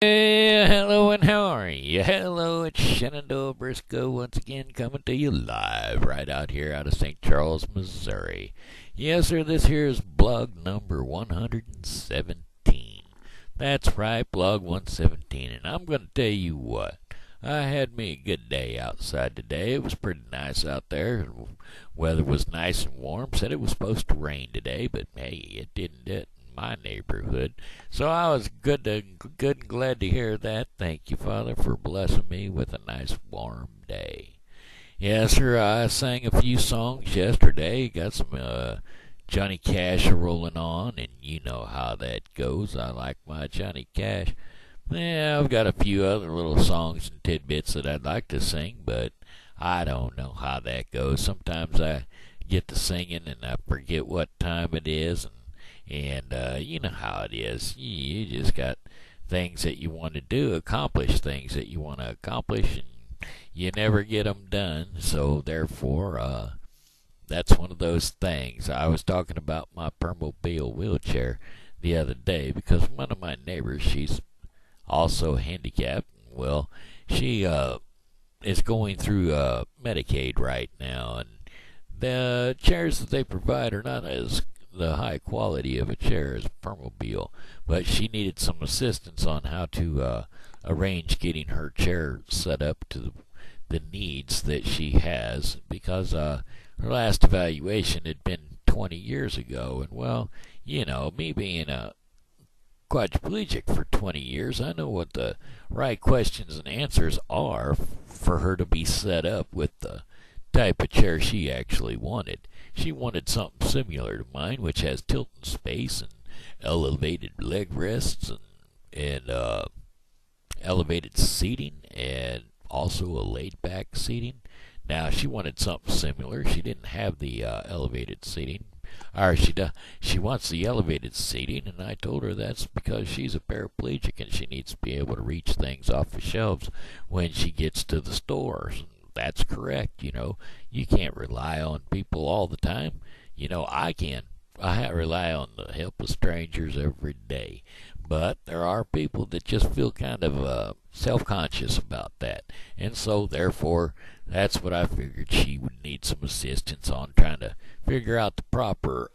Hey, hello and how are you? Hello, it's Shenandoah Briscoe once again coming to you live right out here out of St. Charles, Missouri. Yes, sir, this here is blog number 117. That's right, blog 117, and I'm going to tell you what. I had me a good day outside today. It was pretty nice out there. Weather was nice and warm. Said it was supposed to rain today, but hey, it didn't in my neighborhood. So I was good and glad to hear that. Thank you, Father, for blessing me with a nice warm day. Yes, sir, I sang a few songs yesterday. Got some Johnny Cash rolling on, and you know how that goes. I like my Johnny Cash. Yeah, I've got a few other little songs and tidbits that I'd like to sing, but I don't know how that goes. Sometimes I get to singing and I forget what time it is, and you know how it is. You just got things that you want to do, accomplish things that you want to accomplish, and you never get them done. So therefore, that's one of those things. I was talking about my permobile wheelchair the other day because one of my neighbors, she's also handicapped. Well, she is going through Medicaid right now, and the chairs that they provide are not as the high quality of a chair as a permobile, but she needed some assistance on how to arrange getting her chair set up to the needs that she has, because her last evaluation had been 20 years ago, and well, you know, me being a quadriplegic for 20 years, I know what the right questions and answers are for her to be set up with the type of chair she actually wanted. She wanted something similar to mine, which has tilting space and elevated leg rests and elevated seating and also a laid-back seating. Now, she wanted something similar. She didn't have the elevated seating. Or she wants the elevated seating, and I told her that's because she's a paraplegic and she needs to be able to reach things off the shelves when she gets to the stores. That's correct. You know, you can't rely on people all the time. You know, I can. I rely on the help of strangers every day. But there are people that just feel kind of self-conscious about that. And so, therefore, that's what I figured she would need some assistance on, trying to figure out the proper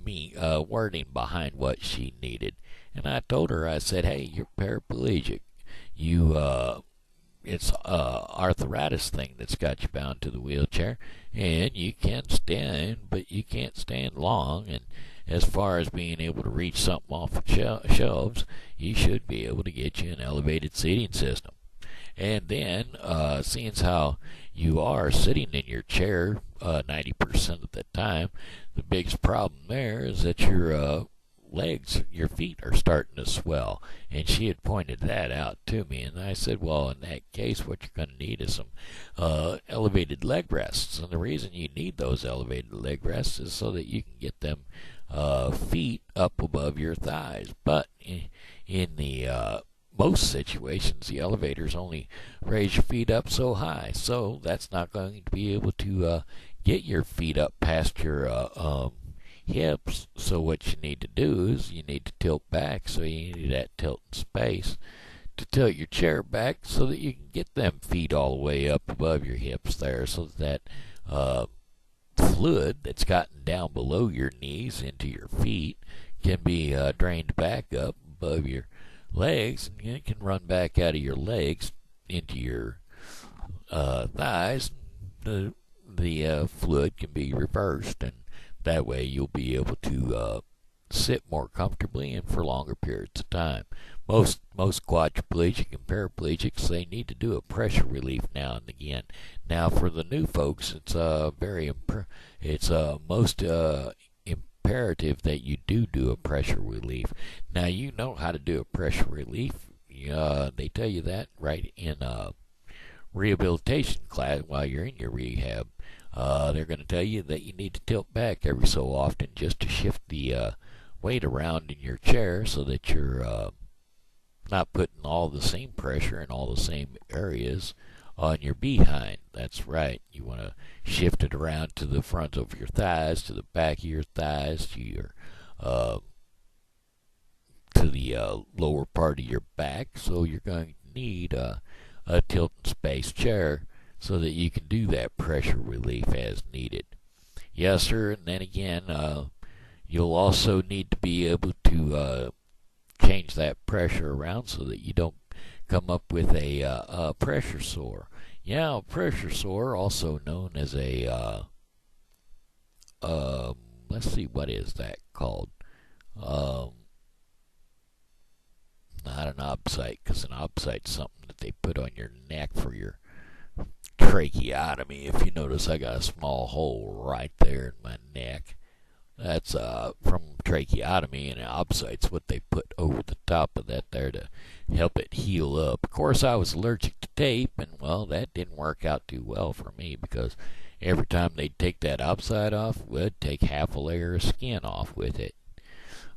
wording behind what she needed. And I told her, I said, hey, you're paraplegic. It's arthritis thing that's got you bound to the wheelchair, and you can stand, but you can't stand long. And as far as being able to reach something off the shelves, you should be able to get you an elevated seating system. And then, seeing how you are sitting in your chair 90% of the time, the biggest problem there is that your legs, your feet are starting to swell. And she had pointed that out to me, and I said, well, in that case, what you're going to need is some elevated leg rests. And the reason you need those elevated leg rests is so that you can get them feet up above your thighs. But in the most situations, the elevators only raise your feet up so high, so that's not going to be able to get your feet up past your hips. So what you need to do is you need to tilt back, so you need that tilt in space to tilt your chair back so that you can get them feet all the way up above your hips there, so that fluid that's gotten down below your knees into your feet can be drained back up above your legs, and it can run back out of your legs into your thighs. The fluid can be reversed, and that way you'll be able to sit more comfortably and for longer periods of time. Most quadriplegic and paraplegics, they need to do a pressure relief now and again. Now, for the new folks, it's most imperative that you do a pressure relief. Now, you know how to do a pressure relief. They tell you that right in rehabilitation class while you're in your rehab. They're going to tell you that you need to tilt back every so often just to shift the weight around in your chair so that you're not putting all the same pressure in all the same areas on your behind. That's right. You want to shift it around to the front of your thighs, to the back of your thighs, to your to the lower part of your back, so you're going to need a tilt and space chair so that you can do that pressure relief as needed. Yes, sir, and then again, you'll also need to be able to change that pressure around so that you don't come up with a pressure sore. Yeah, a pressure sore, also known as a, let's see, what is that called? Not an obsite, because an obsite's something that they put on your neck for your tracheotomy. If you notice, I got a small hole right there in my neck. That's from tracheotomy, and obsite's what they put over the top of that there to help it heal up. Of course, I was allergic to tape, and well, that didn't work out too well for me, because every time they'd take that obsite off, we'd take half a layer of skin off with it.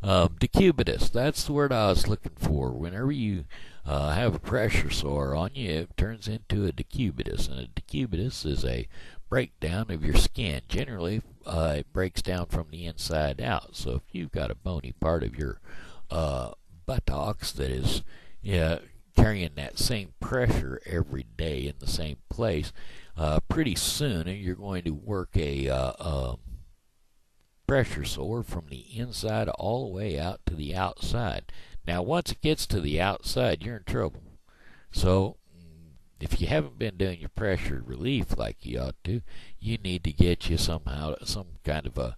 Decubitus, that's the word I was looking for. Whenever you have a pressure sore on you, it turns into a decubitus, and a decubitus is a breakdown of your skin. Generally, it breaks down from the inside out. So if you've got a bony part of your buttocks that is carrying that same pressure every day in the same place, pretty soon you're going to work a pressure sore from the inside all the way out to the outside. Now, once it gets to the outside, you're in trouble. So, if you haven't been doing your pressure relief like you ought to, you need to get you some kind of a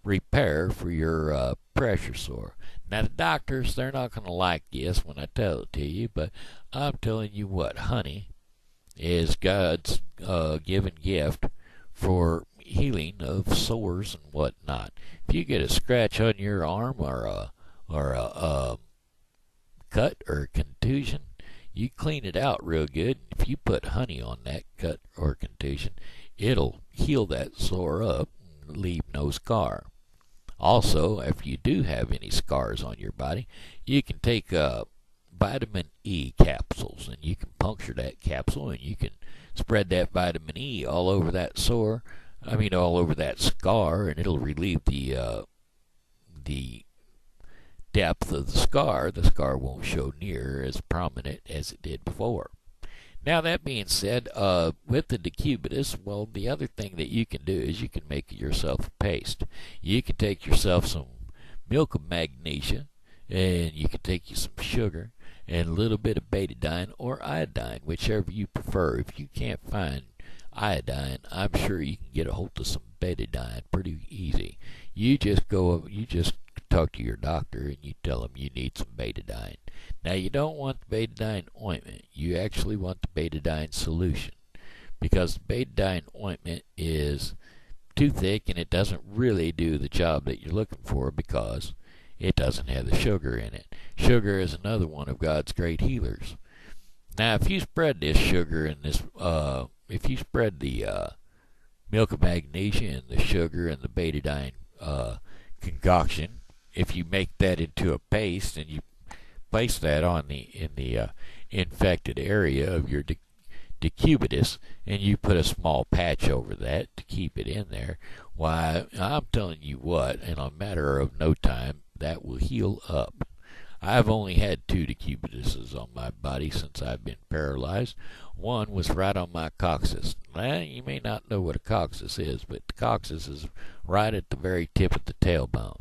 repair for your pressure sore. Now, the doctors, they're not going to like this when I tell it to you, but I'm telling you what, honey is God's given gift for healing of sores and whatnot. If you get a scratch on your arm or a cut or a contusion, you clean it out real good. If you put honey on that cut or contusion, it'll heal that sore up and leave no scar. Also, if you do have any scars on your body, you can take vitamin E capsules, and you can puncture that capsule, and you can spread that vitamin E all over that sore. All over that scar, and it'll relieve the depth of the scar. The scar won't show near as prominent as it did before. Now, that being said, with the decubitus, well, the other thing that you can do is you can make yourself a paste. You can take yourself some milk of magnesia, and you can take you some sugar, and a little bit of betadine or iodine, whichever you prefer. If you can't find iodine, I'm sure you can get a hold of some betadine pretty easy. You just talk to your doctor and you tell him you need some betadine. Now, you don't want the betadine ointment. You actually want the betadine solution, because the betadine ointment is too thick and it doesn't really do the job that you're looking for, because it doesn't have the sugar in it. Sugar is another one of God's great healers. Now, if you spread this sugar and if you spread the milk of magnesia and the sugar and the betadine concoction, if you make that into a paste and you place that in the infected area of your decubitus, and you put a small patch over that to keep it in there, why, I'm telling you what, in a matter of no time, that will heal up. I've only had 2 decubituses on my body since I've been paralyzed. One was right on my coccyx. Now, you may not know what a coccyx is, but the coccyx is right at the very tip of the tailbone.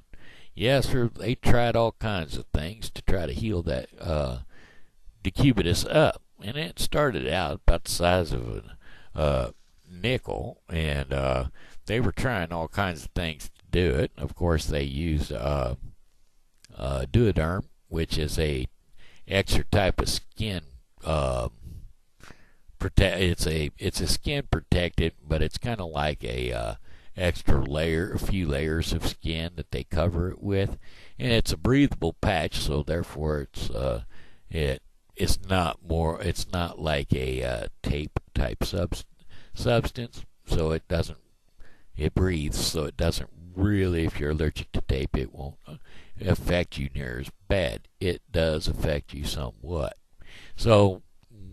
Yes, sir, they tried all kinds of things to try to heal that decubitus up. And it started out about the size of a nickel, and they were trying all kinds of things to do it. Of course, they used Duoderm, which is a extra type of skin it's a skin protectant, but it's kind of like a extra layer, a few layers of skin that they cover it with, and it's a breathable patch, so therefore it's not like a tape type substance, so it breathes, so it doesn't really, if you're allergic to tape, it won't affect you near as bad. It does affect you somewhat. So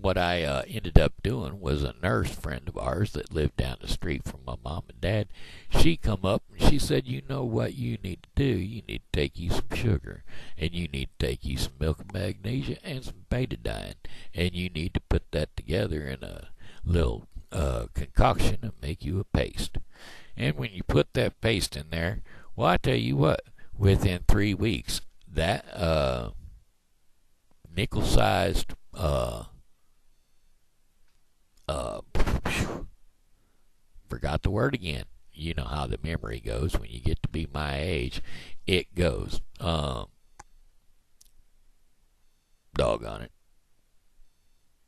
what I ended up doing was a nurse friend of ours that lived down the street from my mom and dad. She come up and she said, "You know what you need to do? You need to take you some sugar, and you need to take you some milk and magnesia and some betadine, and you need to put that together in a little concoction and make you a paste. And when you put that paste in there, well, I tell you what, within 3 weeks, that nickel-sized forgot the word again. You know how the memory goes when you get to be my age. It goes. Doggone it.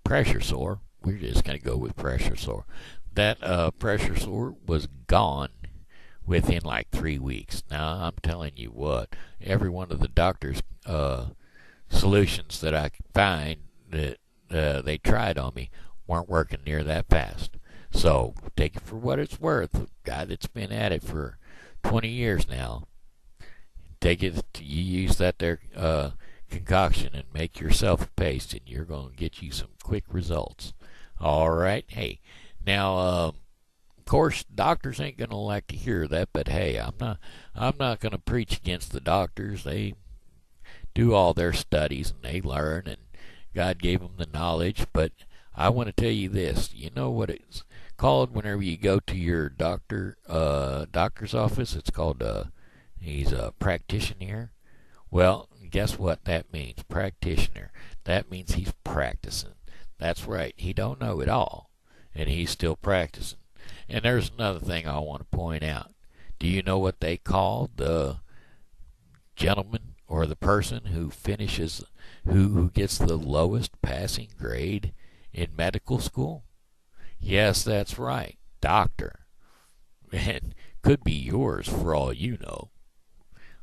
Pressure sore. We're just going to go with pressure sore. That pressure sore was gone within like 3 weeks. Now, I'm telling you what, every one of the doctor's solutions that I could find that they tried on me weren't working near that fast. So take it for what it's worth. A guy that's been at it for 20 years now, take it. You use that there concoction and make yourself a paste, and you're going to get you some quick results. All right. Hey, now of course doctors ain't going to like to hear that, but hey, I'm not going to preach against the doctors. They do all their studies and they learn, and God gave them the knowledge. But I want to tell you this. You know what it's called whenever you go to your doctor's office? It's called he's a practitioner. Well, guess what that means? Practitioner. That means he's practicing. That's right. He don't know it all, and he's still practicing. And there's another thing I want to point out. Do you know what they call the gentleman or the person who finishes, who gets the lowest passing grade in medical school? Yes, that's right, doctor. And could be yours for all you know.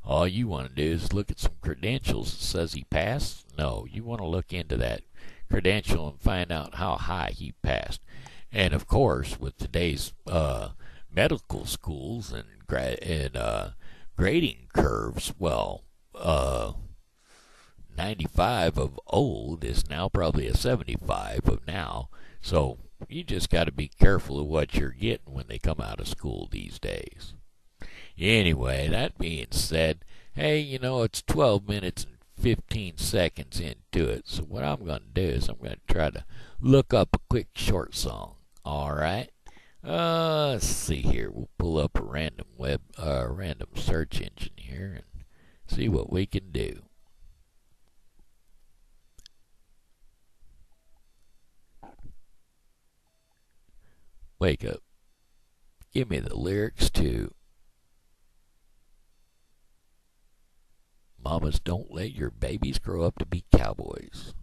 All you want to do is look at some credentials that says he passed. No, you want to look into that credential and find out how high he passed. And of course, with today's medical schools and grading curves, well, 95 of old is now probably a 75 of now. So you just got to be careful of what you're getting when they come out of school these days. Anyway, that being said, hey, you know, it's 12 minutes and 15 seconds into it. So what I'm going to do is I'm going to try to look up a quick short song. All right. Let's see here. We'll pull up a random search engine here and see what we can do. Wake up. Give me the lyrics to Mamas, Don't Let Your Babies Grow Up to Be Cowboys.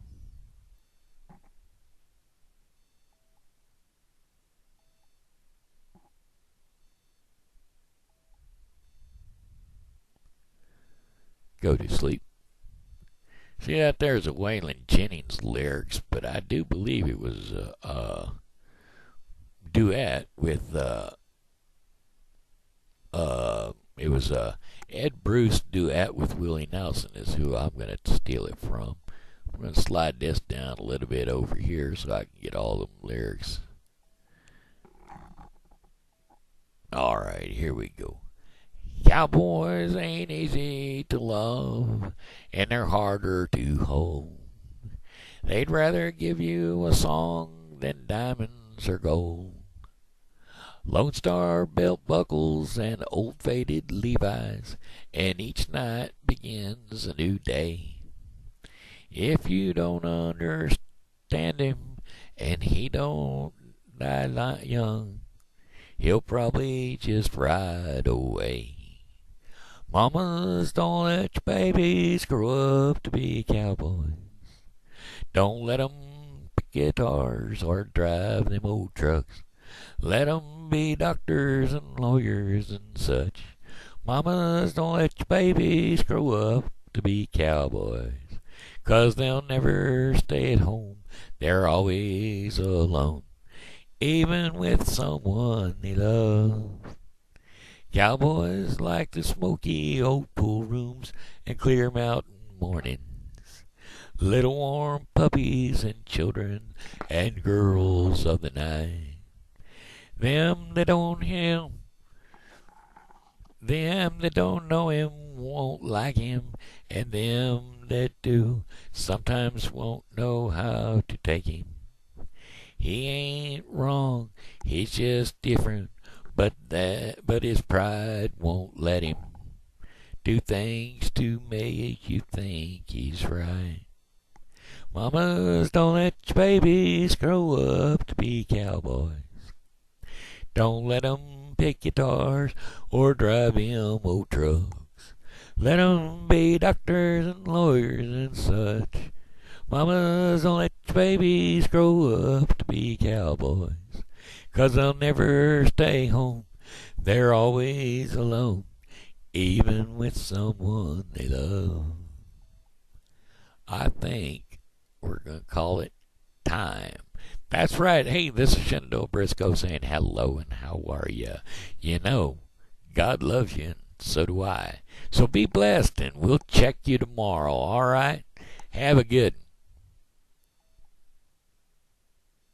Go to sleep. See, that there's a Waylon Jennings lyrics, but I do believe it was a duet with it was a Ed Bruce duet with Willie Nelson is who I'm going to steal it from. I'm going to slide this down a little bit over here so I can get all them lyrics. All right, here we go. Cowboys ain't easy to love, and they're harder to hold. They'd rather give you a song than diamonds or gold. Lone Star belt buckles and old faded Levi's, and each night begins a new day. If you don't understand him, and he don't die young, he'll probably just ride away. Mamas, don't let your babies grow up to be cowboys. Don't let 'em pick guitars or drive them old trucks. Let 'em be doctors and lawyers and such. Mamas, don't let your babies grow up to be cowboys, 'cause they'll never stay at home. They're always alone, even with someone they love. Cowboys like the smoky old pool rooms and clear mountain mornings. little warm puppies and children and girls of the night. Them that don't know him won't like him, and them that do sometimes won't know how to take him. He ain't wrong, he's just different, but his pride won't let him do things to make you think he's right. Mamas, don't let your babies grow up to be cowboys. Don't let 'em pick guitars or drive them old trucks. Let 'em be doctors and lawyers and such. Mamas, don't let your babies grow up to be cowboys, 'cause they'll never stay home. They're always alone, even with someone they love. I think we're going to call it time. That's right. Hey, this is Shenandoah Briscoe saying hello and how are you? You know, God loves you and so do I. So be blessed and we'll check you tomorrow, all right? Have a good one.